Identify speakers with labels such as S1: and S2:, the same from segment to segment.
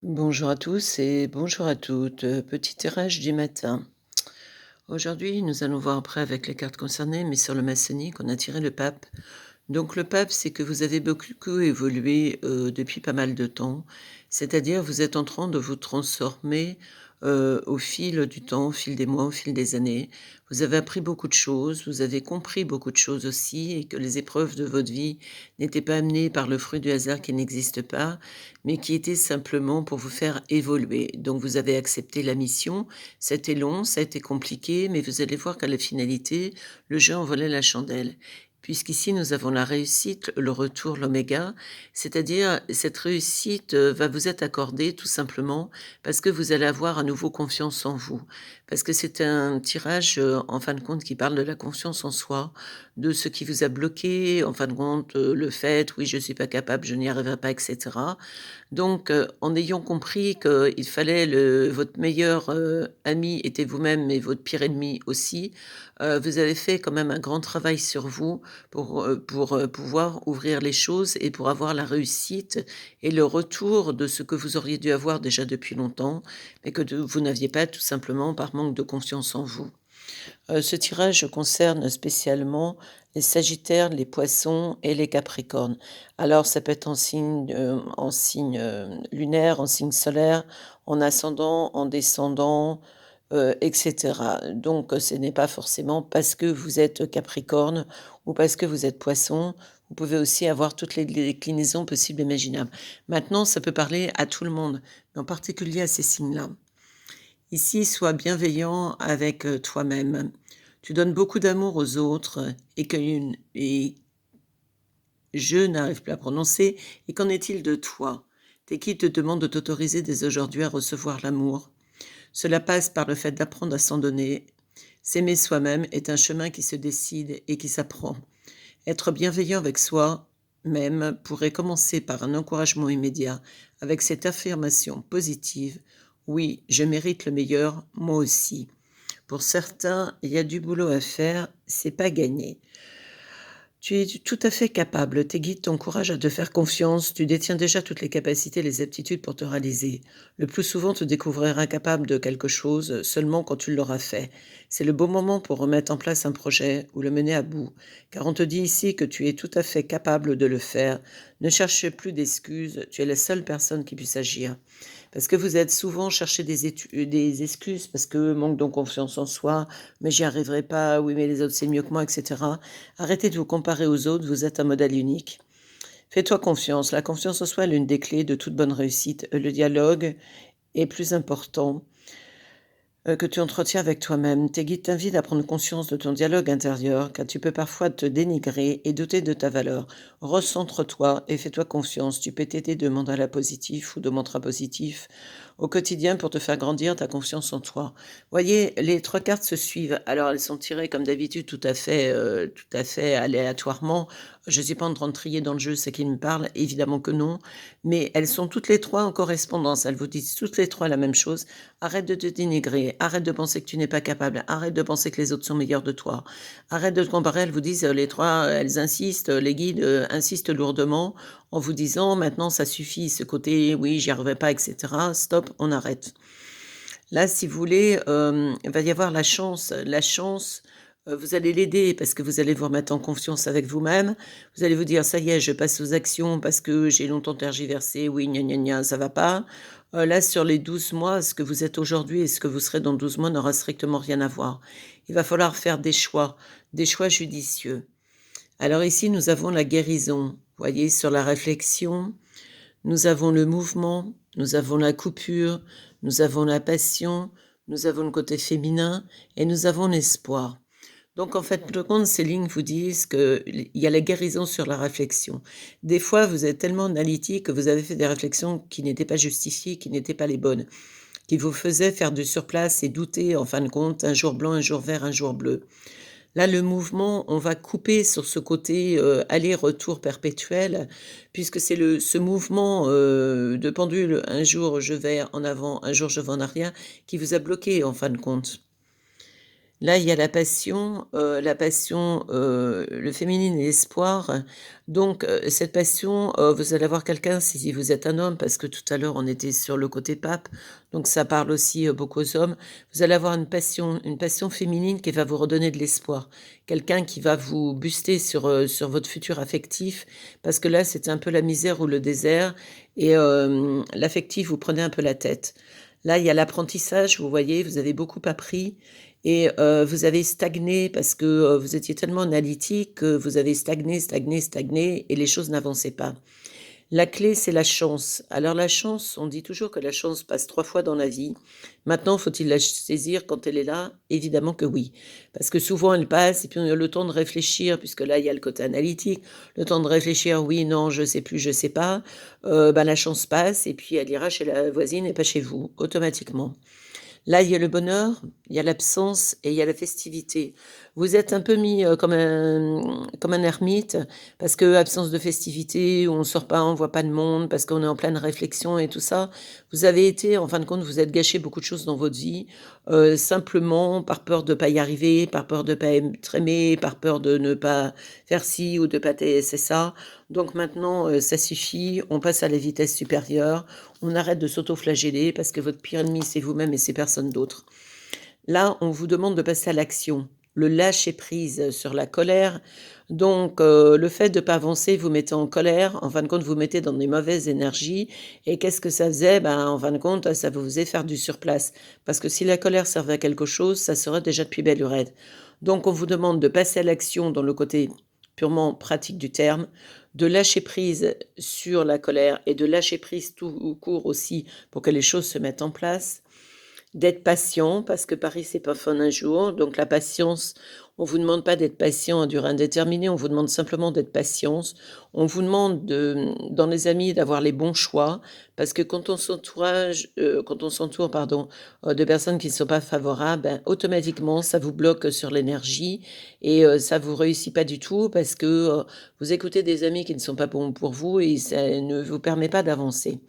S1: Bonjour à tous et bonjour à toutes. Petit tirage du matin. Aujourd'hui, nous allons voir après avec les cartes concernées, mais sur le maçonnique, on a tiré le pape. Donc le pape, c'est que vous avez beaucoup évolué depuis pas mal de temps, c'est-à-dire vous êtes en train de vous transformer au fil du temps, au fil des mois, au fil des années. Vous avez appris beaucoup de choses, vous avez compris beaucoup de choses aussi, et que les épreuves de votre vie n'étaient pas amenées par le fruit du hasard qui n'existe pas, mais qui étaient simplement pour vous faire évoluer. Donc vous avez accepté la mission, c'était long, ça a été compliqué, mais vous allez voir qu'à la finalité, le jeu en valait la chandelle. Puisqu'ici nous avons la réussite, le retour, l'oméga, c'est-à-dire cette réussite, va vous être accordée tout simplement parce que vous allez avoir à nouveau confiance en vous. Parce que c'est un tirage, en fin de compte qui parle de la confiance en soi, de ce qui vous a bloqué, en fin de compte, le fait: «Oui, je suis pas capable, je n'y arriverai pas» et cetera. Donc, en ayant compris qu'il fallait votre meilleur, ami était vous-même, mais votre pire ennemi aussi, vous avez fait quand même un grand travail sur vous pour pouvoir ouvrir les choses et pour avoir la réussite et le retour de ce que vous auriez dû avoir déjà depuis longtemps, mais que vous n'aviez pas tout simplement par manque de confiance en vous. Ce tirage concerne spécialement les Sagittaires, les Poissons et les Capricornes. Alors ça peut être en signe lunaire, en signe solaire, en ascendant, en descendant, et cetera. Donc ce n'est pas forcément parce que vous êtes Capricorne ou parce que vous êtes Poisson. Vous pouvez aussi avoir toutes les déclinaisons possibles et imaginables. Maintenant, ça peut parler à tout le monde, mais en particulier à ces signes-là. Ici, sois bienveillant avec, toi-même. Tu donnes beaucoup d'amour aux autres et je n'arrive plus à prononcer et qu'en est-il de toi? T'es qui te demande de t'autoriser dès aujourd'hui à recevoir l'amour? Cela passe par le fait d'apprendre à s'en donner. S'aimer soi-même est un chemin qui se décide et qui s'apprend. Être bienveillant avec soi-même pourrait commencer par un encouragement immédiat avec cette affirmation positive: «Oui, je mérite le meilleur, moi aussi». Pour certains, il y a du boulot à faire, c'est pas gagné. Tu es tout à fait capable, tes guides t'encouragent à te faire confiance, tu détiens déjà toutes les capacités et les aptitudes pour te réaliser. Le plus souvent, tu découvriras incapable de quelque chose seulement quand tu l'auras fait. C'est le bon moment pour remettre en place un projet ou le mener à bout, car on te dit ici que tu es tout à fait capable de le faire. Ne cherche plus d'excuses, tu es la seule personne qui puisse agir. Parce que vous êtes souvent chercher des excuses parce que manque de confiance en soi, mais j'y arriverai pas, oui mais les autres c'est mieux que moi, et cetera. Arrêtez de vous comparer aux autres, vous êtes un modèle unique. Fais-toi confiance. La confiance en soi est l'une des clés de toute bonne réussite. Le dialogue est plus important que tu entretiens avec toi-même. Tes guides t'invitent à prendre conscience de ton dialogue intérieur, car tu peux parfois te dénigrer et douter de ta valeur. Recentre-toi et fais-toi confiance. Tu peux t'aider de mandalas positifs ou de mantras positifs au quotidien pour te faire grandir ta confiance en toi. Voyez, les 3 cartes se suivent. Alors elles sont tirées comme d'habitude tout à fait aléatoirement. Je ne suis pas en train de trier dans le jeu ce qui me parle, évidemment que non, mais elles sont toutes les 3 en correspondance. Elles vous disent toutes les 3 la même chose. Arrête de te dénigrer, arrête de penser que tu n'es pas capable, arrête de penser que les autres sont meilleurs de toi. Arrête de te comparer, elles vous disent, les 3, elles insistent, les guides, insistent lourdement en vous disant: «Maintenant ça suffit, ce côté "oui, j'y arriverai pas" et cetera, stop, on arrête». Là, si vous voulez, il va y avoir la chance. La chance, vous allez l'aider parce que vous allez vous remettre en confiance avec vous-même. Vous allez vous dire: «Ça y est, je passe aux actions parce que j'ai longtemps tergiversé, oui, gna gna gna, ça va pas». Là, sur les 12 mois, ce que vous êtes aujourd'hui et ce que vous serez dans 12 mois n'aura strictement rien à voir. Il va falloir faire des choix judicieux. Alors ici, nous avons la guérison. Vous voyez, sur la réflexion, nous avons le mouvement, nous avons la coupure, nous avons la passion, nous avons le côté féminin et nous avons l'espoir. Donc en fait, le compte, ces lignes vous disent qu'il y a la guérison sur la réflexion. Des fois, vous êtes tellement analytique que vous avez fait des réflexions qui n'étaient pas justifiées, qui n'étaient pas les bonnes, qui vous faisaient faire du surplace et douter, en fin de compte, un jour blanc, un jour vert, un jour bleu. Là, le mouvement, on va couper sur ce côté, aller-retour perpétuel, puisque c'est ce mouvement, de pendule, un jour je vais en avant, un jour je vais en arrière, qui vous a bloqué en fin de compte. Là, il y a la passion, le féminine et l'espoir. Donc, cette passion, vous allez avoir quelqu'un si vous êtes un homme, parce que tout à l'heure on était sur le côté pape, donc ça parle aussi, beaucoup aux hommes. Vous allez avoir une passion féminine qui va vous redonner de l'espoir. Quelqu'un qui va vous booster sur votre futur affectif, parce que là, c'est un peu la misère ou le désert et l'affectif, vous prenez un peu la tête. Là, il y a l'apprentissage, vous voyez, vous avez beaucoup appris et vous avez stagné parce que, vous étiez tellement analytique que vous avez stagné, stagné, stagné et les choses n'avançaient pas. La clé, c'est la chance. Alors la chance, on dit toujours que la chance passe 3 fois dans la vie. Maintenant, faut-il la saisir quand elle est là? Évidemment que oui. Parce que souvent elle passe et puis on a le temps de réfléchir, puisque là, il y a le côté analytique, le temps de réfléchir: «Oui, non, je sais plus, je sais pas». Bah, la chance passe et puis elle ira chez la voisine et pas chez vous, automatiquement. Là, il y a le bonheur, il y a l'absence et il y a la festivité. Vous êtes un peu mis, comme un ermite parce que absence de festivité, on sort pas, on voit pas de monde, parce qu'on est en pleine réflexion et tout ça. Vous avez été en fin de compte, vous êtes gâché beaucoup de choses dans votre vie, simplement par peur de pas y arriver, par peur de pas être aimé, par peur de ne pas faire ci ou de pas c'est ça. Donc maintenant, ça suffit, on passe à la vitesse supérieure, on arrête de s'auto-flageller parce que votre pire ennemi, c'est vous-même et c'est personne d'autre. Là, on vous demande de passer à l'action, le lâcher prise sur la colère. Donc, le fait de ne pas avancer vous mettez en colère. En fin de compte, vous mettez dans des mauvaises énergies et qu'est-ce que ça faisait? Ben, en fin de compte, ça vous faisait faire du surplace. Parce que si la colère servait à quelque chose, ça serait déjà depuis belle lurette. Donc, on vous demande de passer à l'action dans le côté purement pratique du terme, de lâcher prise sur la colère et de lâcher prise tout court aussi pour que les choses se mettent en place. D'être patient, parce que Paris, c'est pas fait en un jour. Donc la patience, on vous demande pas d'être patient à durée indéterminée, on vous demande simplement d'être patience. On vous demande dans les amis, d'avoir les bons choix, parce que quand on s'entoure, pardon, de personnes qui ne sont pas favorables, ben, automatiquement, ça vous bloque sur l'énergie et ça vous réussit pas du tout parce que, vous écoutez des amis qui ne sont pas bons pour vous et ça ne vous permet pas d'avancer.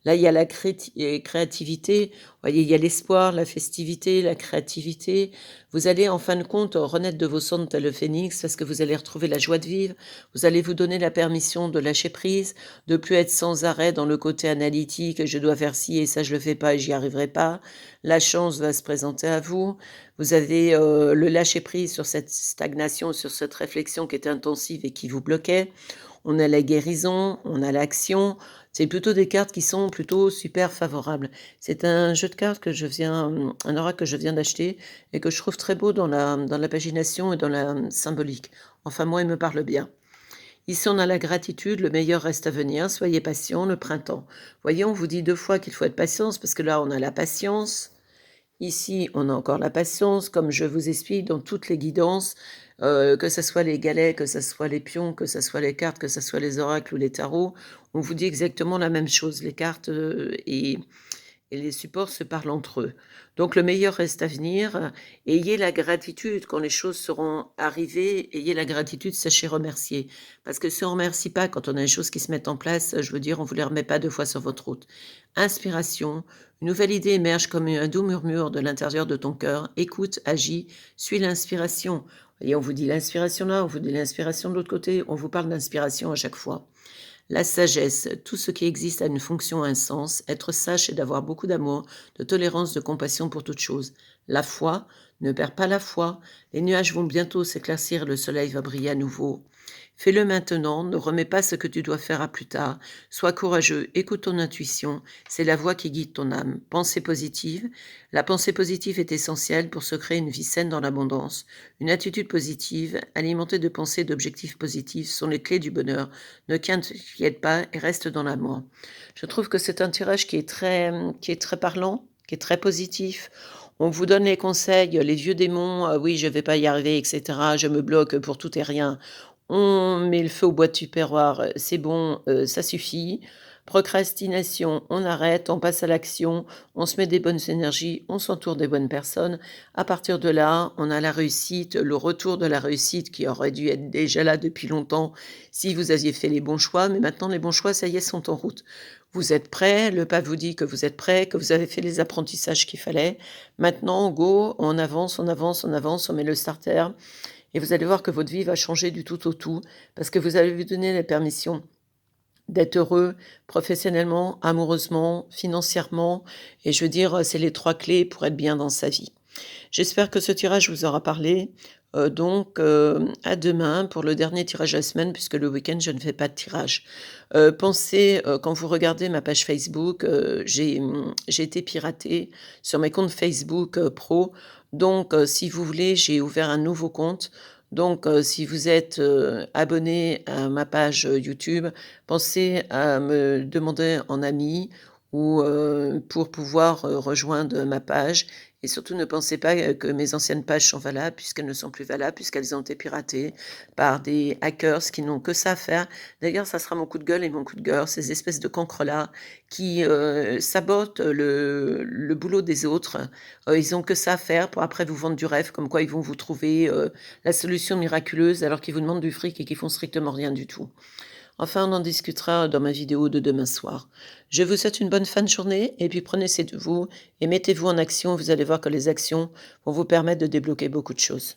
S1: Là, il y a la créativité, vous voyez, il y a l'espoir, la festivité, la créativité. Vous allez en fin de compte renaître de vos cendres tel le phénix parce que vous allez retrouver la joie de vivre. Vous allez vous donner la permission de lâcher prise, de plus être sans arrêt dans le côté analytique: «Je dois faire ci et ça je le fais pas et j'y arriverai pas». La chance va se présenter à vous. Vous avez, le lâcher prise sur cette stagnation, sur cette réflexion qui était intensive et qui vous bloquait. On a la guérison, on a l'action. C'est plutôt des cartes qui sont plutôt super favorables. C'est un jeu de cartes un oracle que je viens d'acheter et que je trouve très beau dans la pagination et dans la symbolique. Enfin moi, il me parle bien. Ici, on a la gratitude, le meilleur reste à venir, soyez patient, le printemps. Voyez, on vous dit 2 fois qu'il faut être patience parce que là, on a la patience. Ici, on a encore la patience, comme je vous explique dans toutes les guidances, que ça soit les galets, que ça soit les pions, que ça soit les cartes, que ça soit les oracles ou les tarots, on vous dit exactement la même chose. Les cartes, et les supports se parlent entre eux. Donc le meilleur reste à venir. Ayez la gratitude quand les choses seront arrivées, ayez la gratitude, sachez remercier. Parce que si on ne remercie pas quand on a les choses qui se mettent en place, je veux dire, on ne vous les remet pas 2 fois sur votre route. Inspiration, une nouvelle idée émerge comme un doux murmure de l'intérieur de ton cœur. Écoute, agis, suis l'inspiration. Et on vous dit l'inspiration là, on vous dit l'inspiration de l'autre côté, on vous parle d'inspiration à chaque fois. La sagesse, tout ce qui existe a une fonction, un sens. Être sage, c'est d'avoir beaucoup d'amour, de tolérance, de compassion pour toute chose. La foi, ne perds pas la foi. Les nuages vont bientôt s'éclaircir, le soleil va briller à nouveau. Fais-le maintenant, ne remets pas ce que tu dois faire à plus tard. Sois courageux, écoute ton intuition, c'est la voix qui guide ton âme. Pensée positive. La pensée positive est essentielle pour se créer une vie saine dans l'abondance. Une attitude positive, alimentée de pensées et d'objectifs positifs, sont les clés du bonheur. Ne t'inquiète pas et reste dans l'amour. Je trouve que c'est un tirage qui est très parlant, qui est très positif. On vous donne les conseils, les vieux démons, oui, je vais pas y arriver, etc. Je me bloque pour tout et rien. On met le feu au bois de tupperware, c'est bon, ça suffit. Procrastination, on arrête, on passe à l'action, on se met des bonnes énergies, on s'entoure des bonnes personnes. À partir de là, on a la réussite, le retour de la réussite qui aurait dû être déjà là depuis longtemps si vous aviez fait les bons choix, mais maintenant les bons choix, ça y est, sont en route. Vous êtes prêts, le pas vous dit que vous êtes prêts, que vous avez fait les apprentissages qu'il fallait. Maintenant, go, on avance, on avance, on avance, on met le starter et vous allez voir que votre vie va changer du tout au tout parce que vous allez vous donner la permission d'être heureux professionnellement, amoureusement, financièrement et je veux dire, c'est les 3 clés pour être bien dans sa vie. J'espère que ce tirage vous aura parlé, à demain pour le dernier tirage de la semaine puisque le week-end je ne fais pas de tirage. Pensez, quand vous regardez ma page Facebook, j'ai été piratée sur mes comptes Facebook, pro si vous voulez, j'ai ouvert un nouveau compte si vous êtes, abonné à ma page, YouTube, pensez à me demander en ami ou, pour pouvoir, rejoindre ma page et surtout ne pensez pas, que mes anciennes pages sont valables puisqu'elles ne sont plus valables, puisqu'elles ont été piratées par des hackers qui n'ont que ça à faire. D'ailleurs, ça sera mon coup de gueule et mon coup de cœur, ces espèces de cancrelats qui, sabotent le boulot des autres. Ils ont que ça à faire pour après vous vendre du rêve, comme quoi ils vont vous trouver, la solution miraculeuse alors qu'ils vous demandent du fric et qu'ils font strictement rien du tout. Enfin, on en discutera dans ma vidéo de demain soir. Je vous souhaite une bonne fin de journée et puis prenez soin de vous et mettez-vous en action. Vous allez voir que les actions vont vous permettre de débloquer beaucoup de choses.